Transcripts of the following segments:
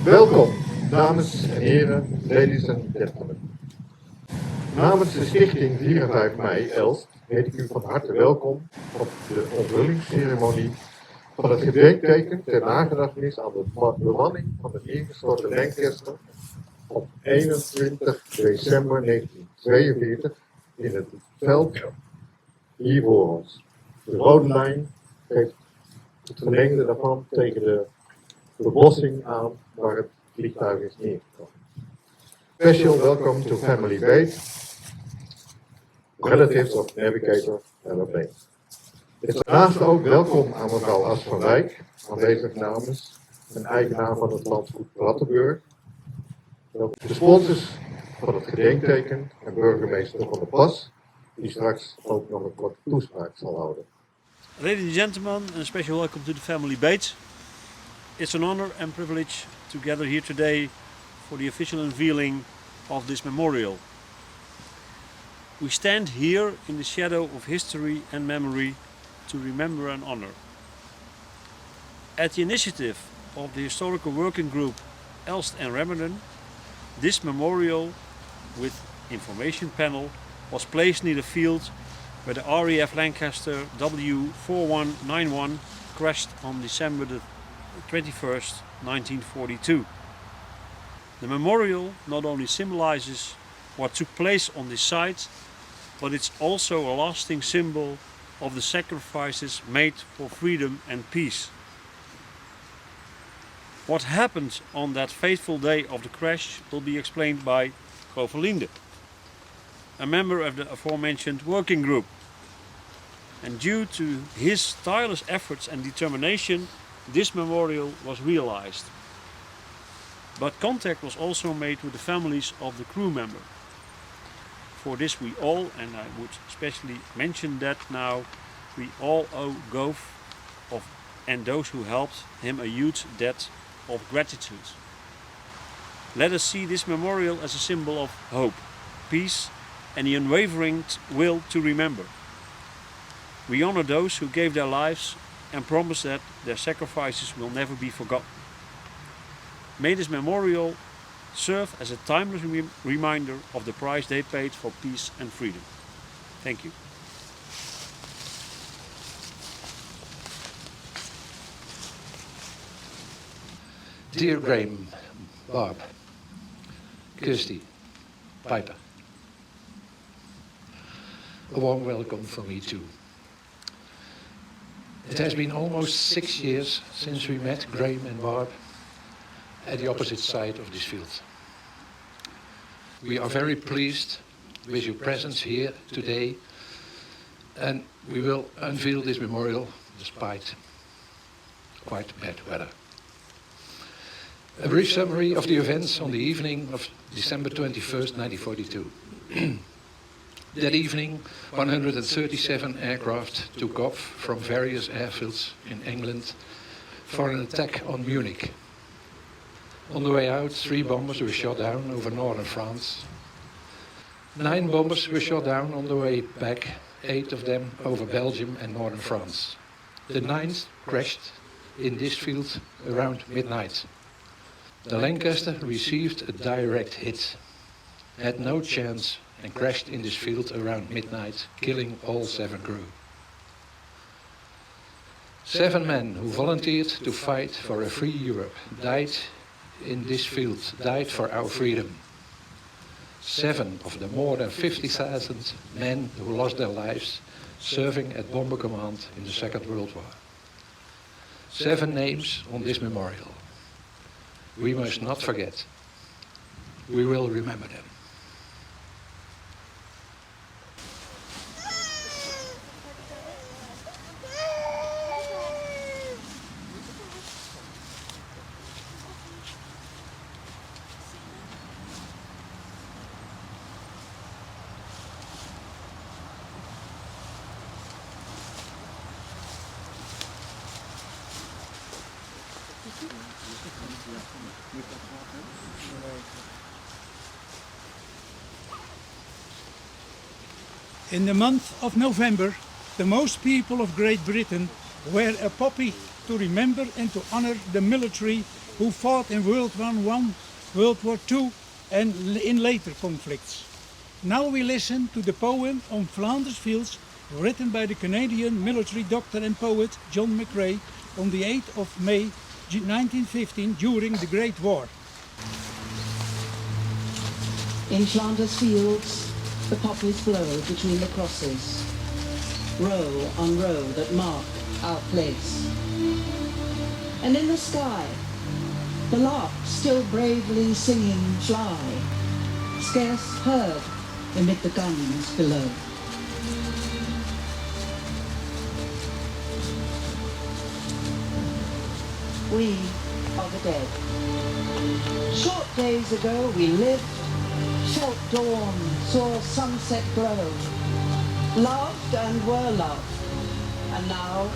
Welkom, dames en heren, ladies and gentlemen. Namens de stichting 4 en 5 mei Elst heet ik u van harte welkom op de onthullingsceremonie van het gedenkteken ter nagedachtenis aan de bemanning van de ingestorte Lancaster op 21 december 1942 in het veld hier voor ons. De rode lijn geeft het verlengde daarvan tegen de bebossing aan waar het vliegtuig is neergekomen. Special welcome to Family Base, relatives of Navigator aeroplane. Het is daarnaast ook welkom aan mevrouw As van Wijk, aanwezig namens een eigenaar van het landgoed Brattenburg. De sponsors van het gedenkteken en burgemeester van de Pas, die straks ook nog een korte toespraak zal houden. Ladies and gentlemen, a special welcome to the family Bates. It's an honor and privilege to gather here today for the official unveiling of this memorial. We stand here in the shadow of history and memory to remember and honor. At the initiative of the historical working group Elst and Remagen, this memorial with information panel was placed near the field where the RAF Lancaster W4191 crashed on December the 21st, 1942. The memorial not only symbolizes what took place on this site, but it's also a lasting symbol of the sacrifices made for freedom and peace. What happened on that fateful day of the crash will be explained by Goverlinde, a member of the aforementioned working group. And due to his tireless efforts and determination, this memorial was realized. But contact was also made with the families of the crew member. For this we all, and I would especially mention that now, we all owe Gove and those who helped him a huge debt of gratitude. Let us see this memorial as a symbol of hope, peace and the unwavering will to remember. We honor those who gave their lives and promise that their sacrifices will never be forgotten. May this memorial serve as a timeless reminder of the price they paid for peace and freedom. Thank you. Dear Graham, Bob, Kirsty, Piper, a warm welcome from me too. It has been almost 6 years since we met Graham and Bob at the opposite side of this field. We are very pleased with your presence here today, and we will unveil this memorial despite quite bad weather. A brief summary of the events on the evening of December 21st, 1942. That evening, 137 aircraft took off from various airfields in England for an attack on Munich. On the way out, 3 bombers were shot down over northern France. 9 bombers were shot down on the way back, 8 of them over Belgium and northern France. The 9th crashed in this field around midnight. The Lancaster received a direct hit, had no chance and crashed in this field around midnight, killing all 7 crew. 7 men who volunteered to fight for a free Europe died in this field, died for our freedom. 7 of the more than 50,000 men who lost their lives serving at Bomber Command in the Second World War. 7 names on this memorial. We must not forget. We will remember them. In the month of November, the most people of Great Britain wear a poppy to remember and to honor the military who fought in World War I, World War II and in later conflicts. Now we listen to the poem on Flanders Fields, written by the Canadian military doctor and poet John McCrae on the 8th of May 1915 during the Great War. In Flanders Fields, the poppies blow between the crosses, row on row that mark our place. And in the sky, the larks still bravely singing fly, scarce heard amid the guns below. We are the dead. Short days ago we lived, felt dawn, saw sunset glow, loved and were loved, and now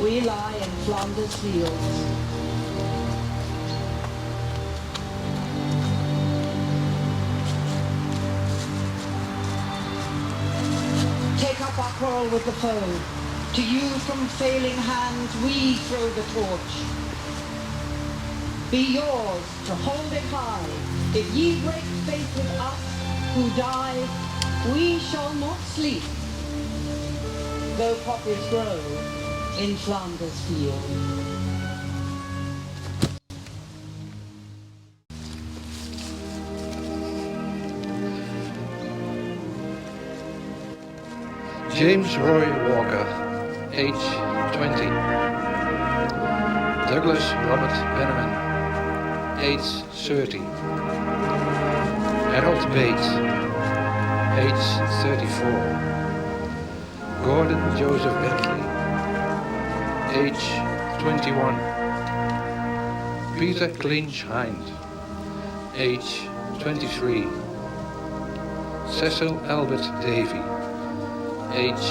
we lie in Flanders Fields. Take up our quarrel with the foe. To you from failing hands we throw the torch. Be yours to hold it high. If ye break faith with us who die, we shall not sleep, though poppies grow in Flanders Field. James Roy Walker, age 20. Douglas Robert Penniman, age 30. Harold Bates, age 34. Gordon Joseph Bentley, age 21. Peter Clinch Hind, age 23. Cecil Albert Davy, age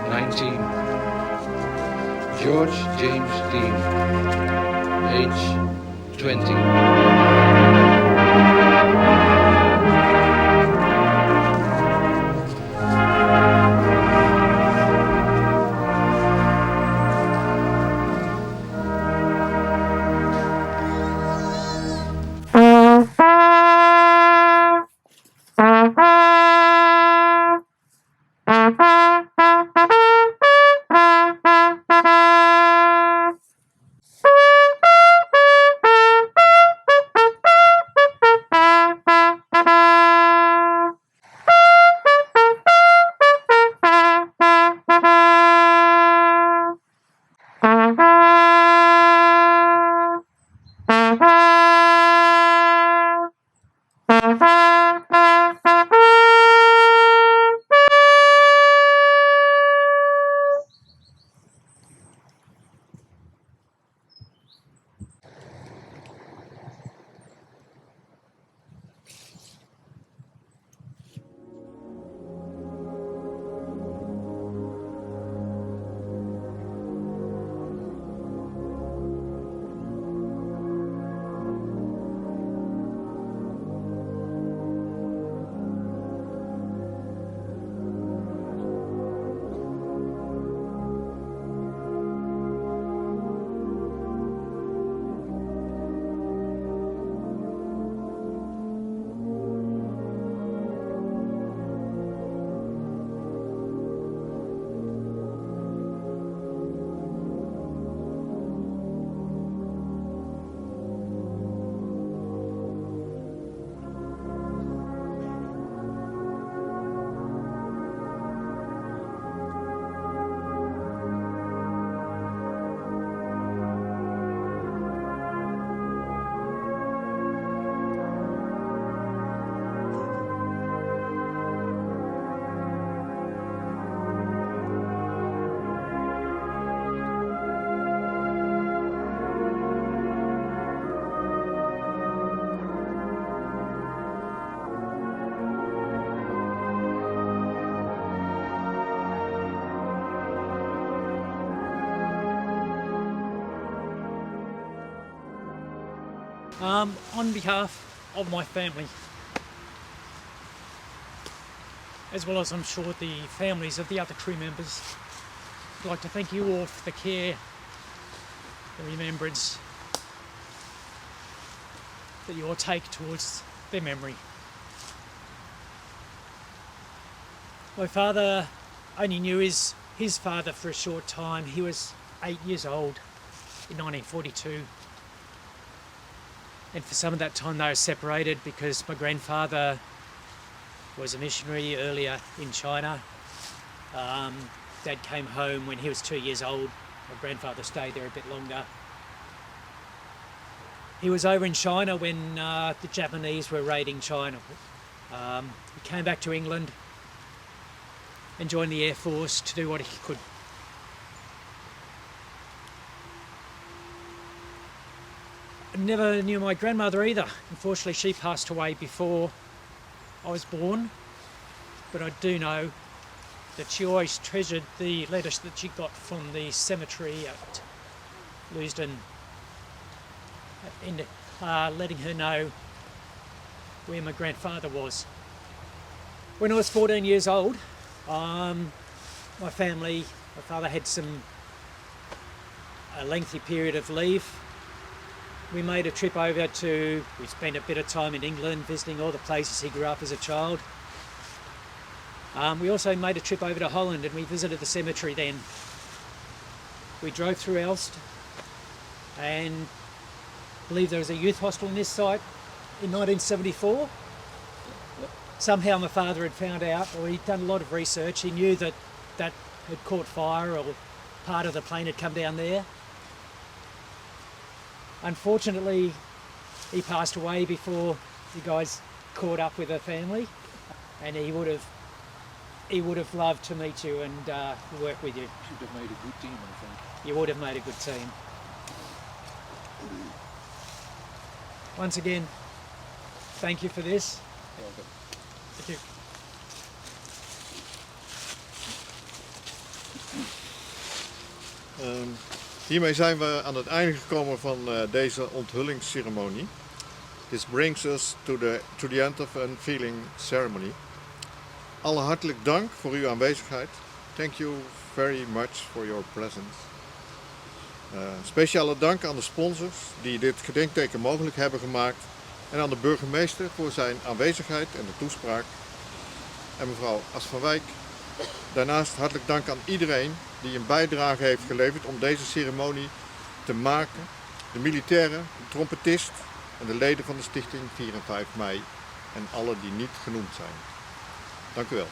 19. George James Dean, age 20. On behalf of my family, as well as I'm sure the families of the other crew members, I'd like to thank you all for the care, the remembrance, that you all take towards their memory. My father only knew his father for a short time. He was 8 years old in 1942. And for some of that time they were separated because my grandfather was a missionary earlier in China. Dad came home when he was 2 years old. My grandfather stayed there a bit longer. He was over in China when the Japanese were raiding China. He came back to England and joined the Air Force to do what he could. I never knew my grandmother either. Unfortunately, she passed away before I was born, but I do know that she always treasured the letters that she got from the cemetery at Lewisden, letting her know where my grandfather was. When I was 14 years old, my father had a lengthy period of leave. We made a trip over we spent a bit of time in England visiting all the places he grew up as a child. We also made a trip over to Holland and we visited the cemetery then. We drove through Elst and I believe there was a youth hostel in this site in 1974. Somehow my father had found out, or he'd done a lot of research, he knew that had caught fire or part of the plane had come down there. Unfortunately, he passed away before you guys caught up with the family, and he would have loved to meet you and work with you. Should have made a good team, I think. You would have made a good team. Once again, thank you for this. Thank you. Hiermee zijn we aan het einde gekomen van deze onthullingsceremonie. This brings us to the end of an Onthulling ceremony. Alle hartelijk dank voor uw aanwezigheid. Thank you very much for your presence. Speciale dank aan de sponsors die dit gedenkteken mogelijk hebben gemaakt. En aan de burgemeester voor zijn aanwezigheid en de toespraak. En mevrouw As van Wijk. Daarnaast hartelijk dank aan iedereen die een bijdrage heeft geleverd om deze ceremonie te maken. De militairen, de trompetist en de leden van de stichting 4 en 5 mei. En alle die niet genoemd zijn. Dank u wel.